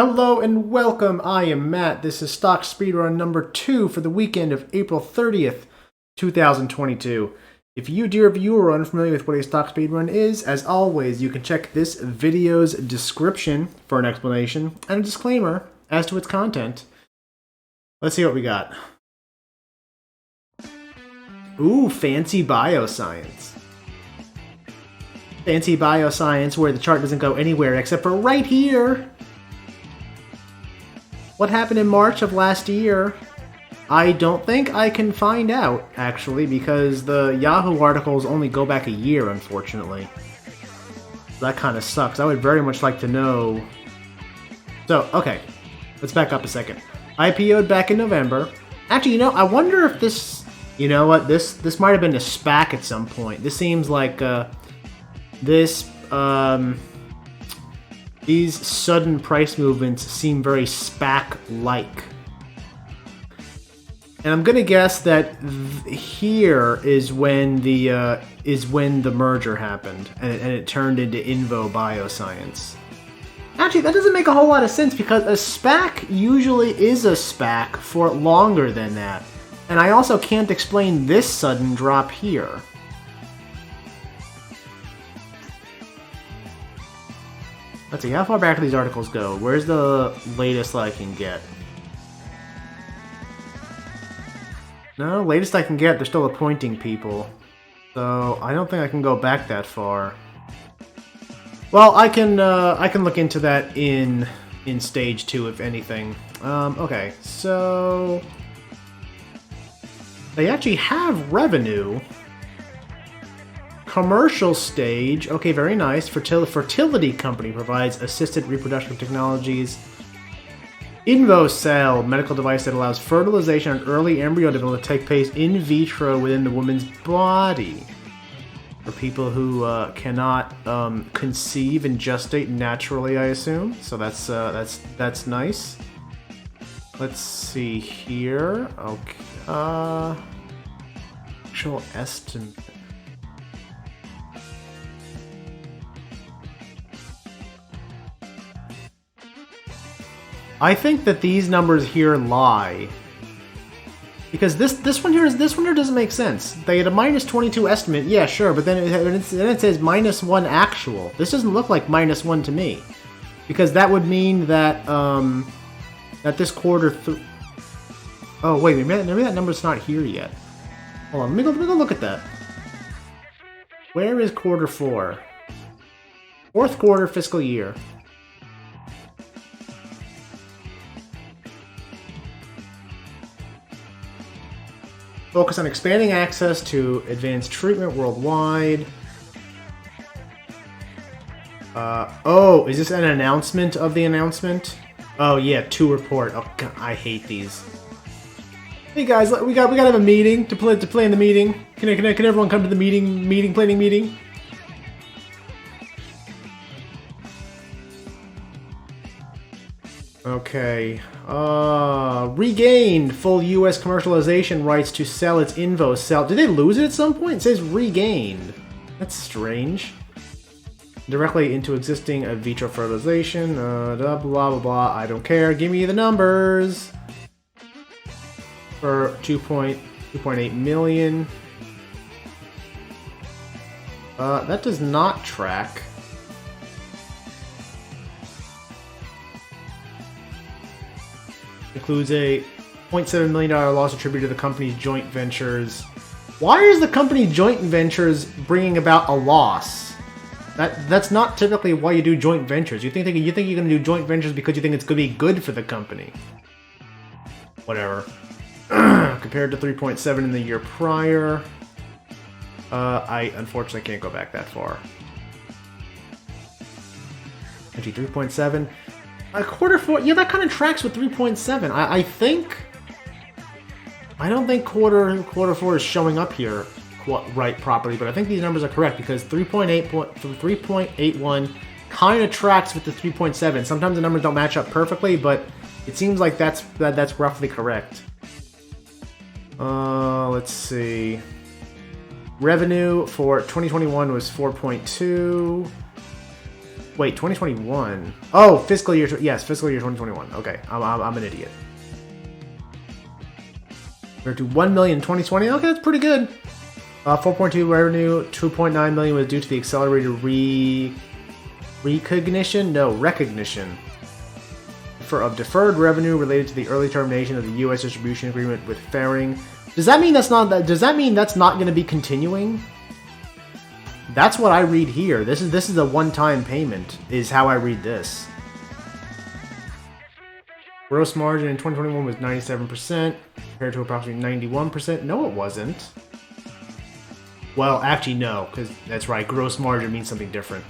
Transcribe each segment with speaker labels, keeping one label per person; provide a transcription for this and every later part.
Speaker 1: Hello and welcome, I am Matt. This is Stock Speedrun number 2 for the weekend of April 30th, 2022. If you, dear viewer, are unfamiliar with what a stock speedrun is, as always, you can check this video's description for an explanation and a disclaimer as to its content. Let's see what we got. Ooh, fancy Bioscience. Fancy Bioscience where the chart doesn't go anywhere except for right here. What happened in March of last year? I don't think I can find out, actually, because the Yahoo articles only go back a year, unfortunately. That kind of sucks. I would very much like to know. So, okay. Let's back up a second. IPO'd back in November. Actually, I wonder if this... You know what? This might have been a SPAC at some point. This seems like, these sudden price movements seem very SPAC-like. And I'm gonna guess that here is when the merger happened, and it turned into INVO Bioscience. Actually, that doesn't make a whole lot of sense because a SPAC usually is a SPAC for longer than that. And I also can't explain this sudden drop here. Let's see, how far back do these articles go? Where's the latest I can get? No, latest I can get, they're still appointing people. So, I don't think I can go back that far. Well, I can look into that in stage 2, if anything. Okay, so... They actually have revenue. Commercial stage, okay, very nice. Fertility company provides assisted reproductive technologies. INVO cell, medical device that allows fertilization and early embryo development to take place in vitro within the woman's body. For people who cannot conceive and gestate naturally, I assume. So that's nice. Let's see here. Okay. Actual estimate. I think that these numbers here lie. Because this one here doesn't make sense. They had a minus 22 estimate, yeah, sure, but then it says minus 1 actual. This doesn't look like minus 1 to me. Because that would mean that that this quarter oh wait, maybe that number's not here yet. Hold on, let me go look at that. Where is quarter 4? Fourth quarter fiscal year. Focus on expanding access to advanced treatment worldwide. Oh, is this an announcement of the announcement? Oh yeah, to report. Oh God, I hate these. Hey guys, we gotta have a meeting to play in the meeting. Can everyone come to the planning meeting? Okay. Regained full U.S. commercialization rights to sell its INVO cell. Did they lose it at some point? It says regained. That's strange. Directly into existing in vitro fertilization. Blah, blah, blah. I don't care. Give me the numbers. For 2.8 million. That does not track. Includes a $0.7 million loss attributed to the company's joint ventures. Why is the company joint ventures bringing about a loss? That's not typically why you do joint ventures. You think you're going to do joint ventures because you think it's going to be good for the company. Whatever. Compared to 3.7 in the year prior. I unfortunately can't go back that far. Actually, 3.7. Quarter 4, yeah, that kind of tracks with 3.7. I don't think quarter 4 is showing up here right properly, but I think these numbers are correct because 3.81 kind of tracks with the 3.7. Sometimes the numbers don't match up perfectly, but it seems like that's roughly correct. Let's see. Revenue for 2021 was 4.2. Wait, 2021. Oh, fiscal year. Yes, fiscal year 2021. Okay, I'm an idiot. We're to 1 million in 2020. Okay, that's pretty good. 4.2 revenue, 2.9 million was due to the accelerated recognition of deferred revenue related to the early termination of the U.S. distribution agreement with Ferring. Does that mean that's not going to be continuing? That's what I read here. This is a one-time payment, is how I read this. Gross margin in 2021 was 97%, compared to approximately 91%. No, it wasn't. Well, actually, no, because that's right. Gross margin means something different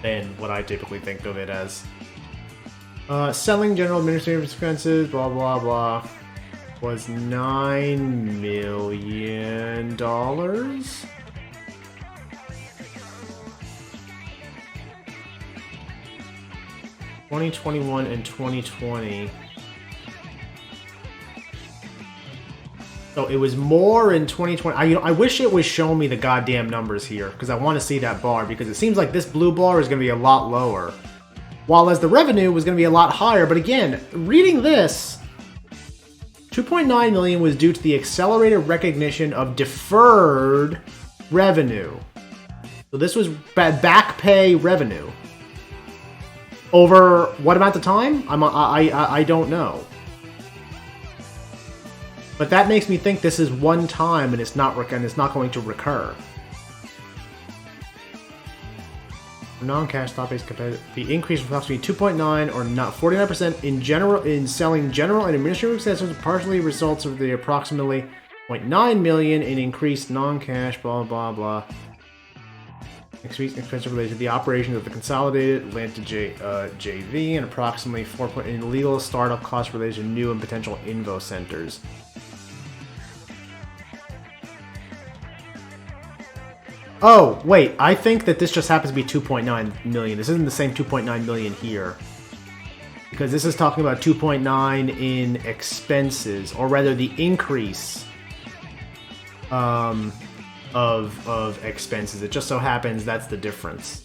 Speaker 1: than what I typically think of it as. Selling general administrative expenses, blah, blah, blah, was $9 million. 2021 and 2020. So it was more in 2020. I wish it was showing me the goddamn numbers here, because I want to see that bar, because it seems like this blue bar is going to be a lot lower, while as the revenue was going to be a lot higher. But again, reading this, 2.9 million was due to the accelerated recognition of deferred revenue. So this was back pay revenue. Over what amount of time? I don't know. But that makes me think this is one time and it's not going to recur. Non-cash stock-based competitive, the increase was approximately 2.9 or not 49% in selling general and administrative expenses, partially results of the approximately 0.9 million in increased non-cash blah blah blah. Increased expenses related to the operations of the consolidated Atlanta JV and approximately 4 in legal startup costs related to new and potential INVO centers. Oh, wait, I think that this just happens to be 2.9 million. This isn't the same 2.9 million here. Because this is talking about 2.9 in expenses, or rather the increase of expenses. It just so happens that's the difference.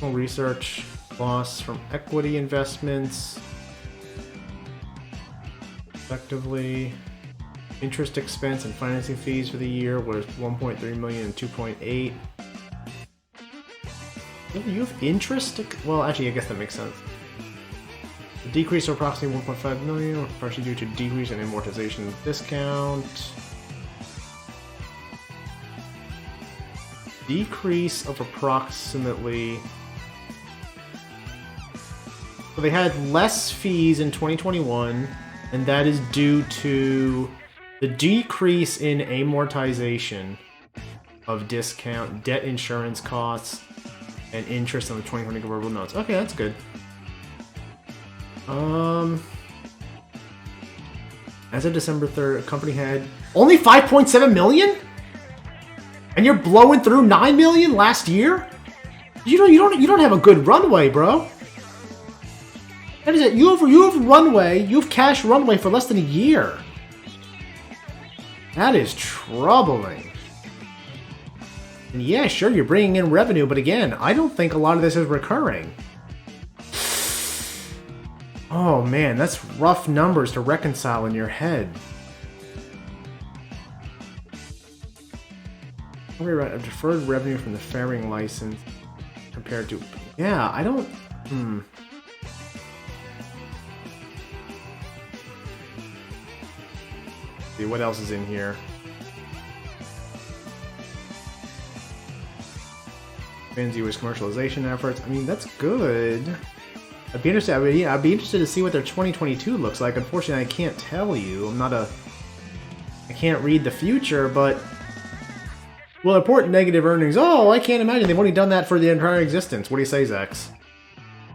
Speaker 1: Research loss from equity investments. Effectively, interest expense and financing fees for the year was 1.3 million and 2.8. You have interest? Well, actually, I guess that makes sense. The decrease of approximately 1.5 million, partially due to decrease in amortization discount. Decrease of approximately... So they had less fees in 2021, and that is due to the decrease in amortization of discount, debt insurance costs, and interest on the 2020 convertible notes. Okay, that's good. As of December 3rd, company had only 5.7 million? And you're blowing through 9 million last year? You don't have a good runway, bro. That is it. You have runway, you have cash runway for less than a year. That is troubling. And yeah, sure, you're bringing in revenue, but again, I don't think a lot of this is recurring. Oh man, that's rough numbers to reconcile in your head. Deferred revenue from the Ferring license compared to... Yeah, I don't... See, what else is in here? Expands U.S. commercialization efforts. I mean, that's good. I'd be interested. I'd be interested to see what their 2022 looks like. Unfortunately, I can't tell you. I can't read the future, but will report negative earnings. Oh, I can't imagine. They've only done that for the entire existence. What do you say, Zex?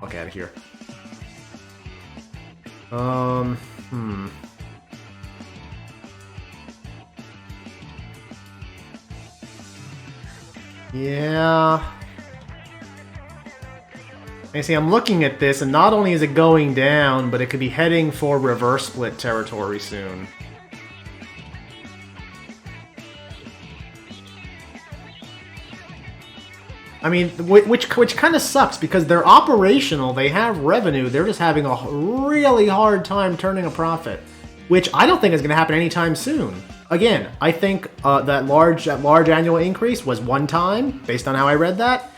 Speaker 1: Fuck out of here. Yeah. I see, I'm looking at this, and not only is it going down, but it could be heading for reverse split territory soon. I mean, which kind of sucks because they're operational, they have revenue, they're just having a really hard time turning a profit, which I don't think is going to happen anytime soon. Again, I think that large annual increase was one time, based on how I read that,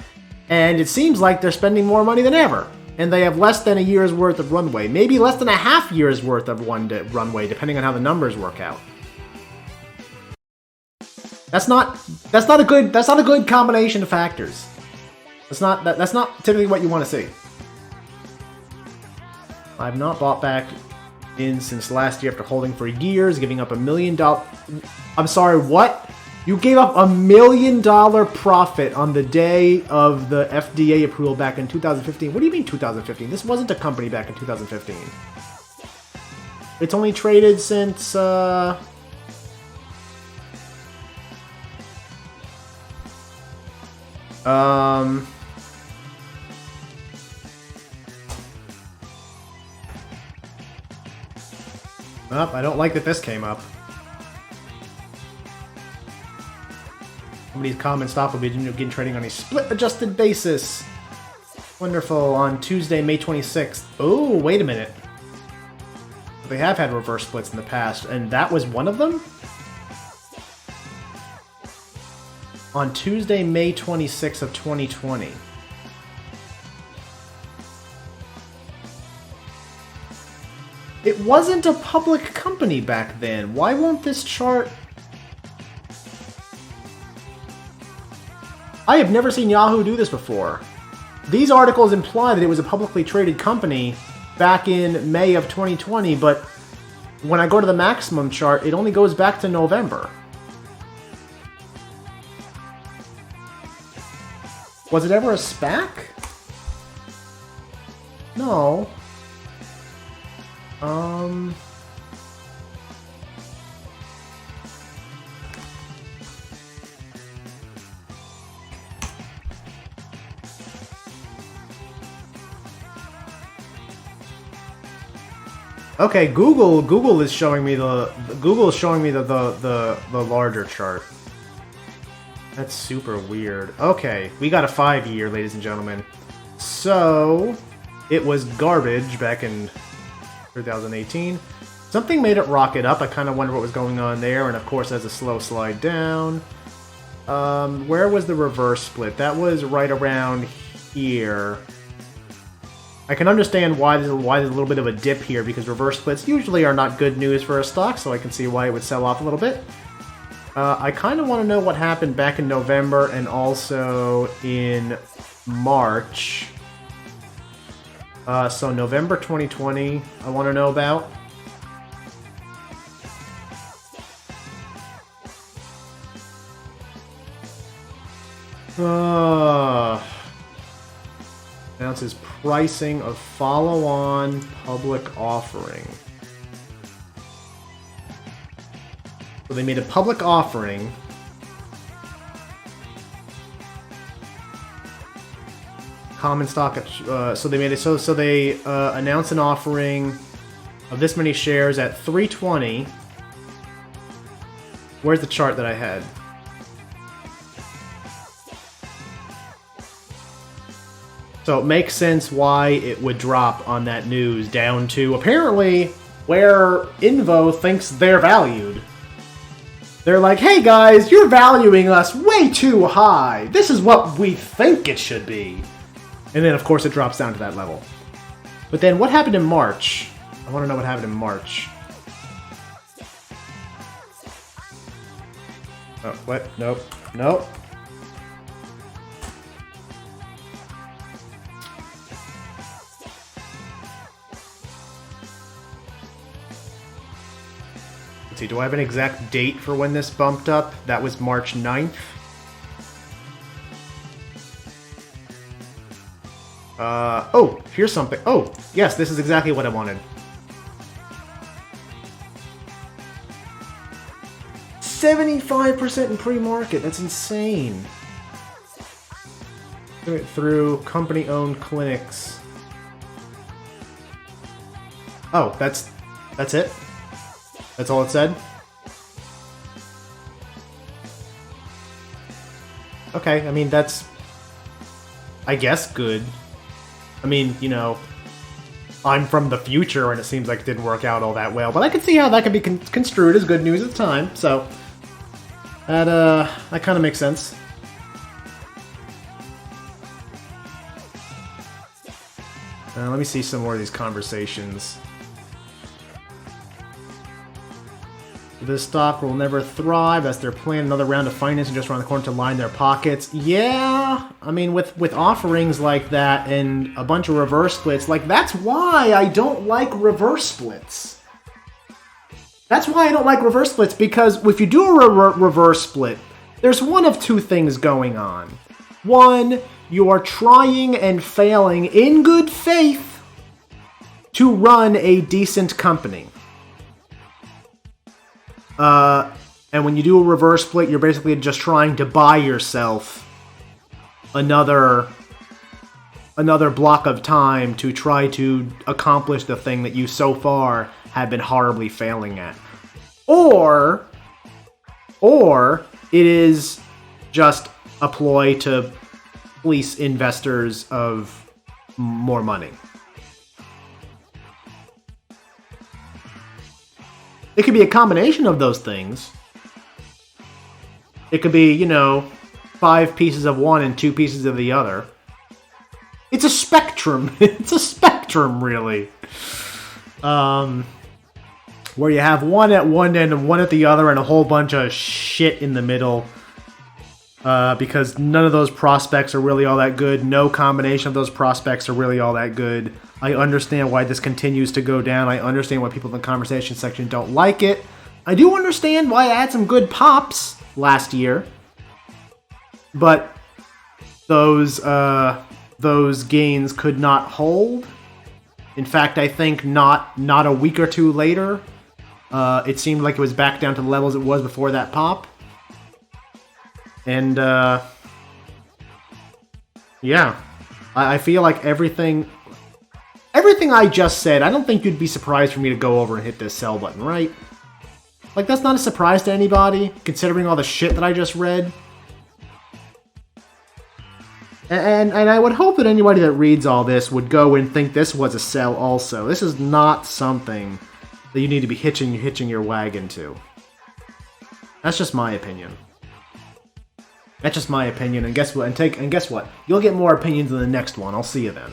Speaker 1: and it seems like they're spending more money than ever, and they have less than a year's worth of runway, maybe less than a half year's worth of runway, depending on how the numbers work out. That's not a good combination of factors. That's not typically what you want to see. I've not bought back in since last year after holding for years, giving up $1 million. I'm sorry, what? You gave up $1 million profit on the day of the FDA approval back in 2015. What do you mean 2015? This wasn't a company back in 2015. It's only traded since Oh, I don't like that this came up. Somebody's common stock will begin trading on a split-adjusted basis. Wonderful. On Tuesday, May 26th. Oh, wait a minute. They have had reverse splits in the past, and that was one of them? On Tuesday, May 26th of 2020. It wasn't a public company back then. Why won't this chart... I have never seen Yahoo do this before. These articles imply that it was a publicly traded company back in May of 2020, but when I go to the maximum chart, it only goes back to November. Was it ever a SPAC? No. Okay, Google is showing me the larger chart. That's super weird. Okay, we got a 5-year, ladies and gentlemen. So it was garbage back in 2018. Something made it rocket up. I kind of wonder what was going on there, and of course as a slow slide down. Where was the reverse split? That was right around here. I can understand why there's a little bit of a dip here, because reverse splits usually are not good news for a stock, so I can see why it would sell off a little bit. I kind of want to know what happened back in November and also in March. So November 2020, I want to know about. Announces pricing of follow-on public offering. So they made a public offering. Common stock. So they made it. So they announced an offering of this many shares at 320. Where's the chart that I had? So it makes sense why it would drop on that news down to apparently where INVO thinks they're valued. They're like, hey guys, you're valuing us way too high. This is what we think it should be. And then of course it drops down to that level. But then what happened in March? I want to know what happened in March. Oh, what? Nope. Nope. See, do I have an exact date for when this bumped up? That was March 9th. Oh, here's something. Oh, yes, this is exactly what I wanted. 75% in pre-market. That's insane. Through company-owned clinics. Oh, that's it? That's all it said? Okay, I mean, that's I guess good. I mean, you know, I'm from the future, and it seems like it didn't work out all that well. But I can see how that could be construed as good news at the time. So that kind of makes sense. Let me see some more of these conversations. This stock will never thrive as they're planning another round of financing just around the corner to line their pockets. Yeah, I mean, with offerings like that and a bunch of reverse splits, like, that's why I don't like reverse splits. That's why I don't like reverse splits, because if you do a reverse split, there's one of two things going on. One, you are trying and failing in good faith to run a decent company. And when you do a reverse split, you're basically just trying to buy yourself another block of time to try to accomplish the thing that you so far have been horribly failing at. Or it is just a ploy to fleece investors of more money. It could be a combination of those things. It could be, you know, 5 pieces of one and 2 pieces of the other. It's a spectrum. It's a spectrum, really. Where you have one at one end and one at the other and a whole bunch of shit in the middle. Because none of those prospects are really all that good. No combination of those prospects are really all that good. I understand why this continues to go down. I understand why people in the conversation section don't like it. I do understand why I had some good pops last year. But those gains could not hold. In fact, I think not a week or two later, it seemed like it was back down to the levels it was before that pop. And, yeah, I feel like everything I just said, I don't think you'd be surprised for me to go over and hit this sell button, right? Like, that's not a surprise to anybody, considering all the shit that I just read. And I would hope that anybody that reads all this would go and think this was a sell also. This is not something that you need to be hitching your wagon to. That's just my opinion. That's just my opinion, and guess what? And guess what? You'll get more opinions in the next one. I'll see you then.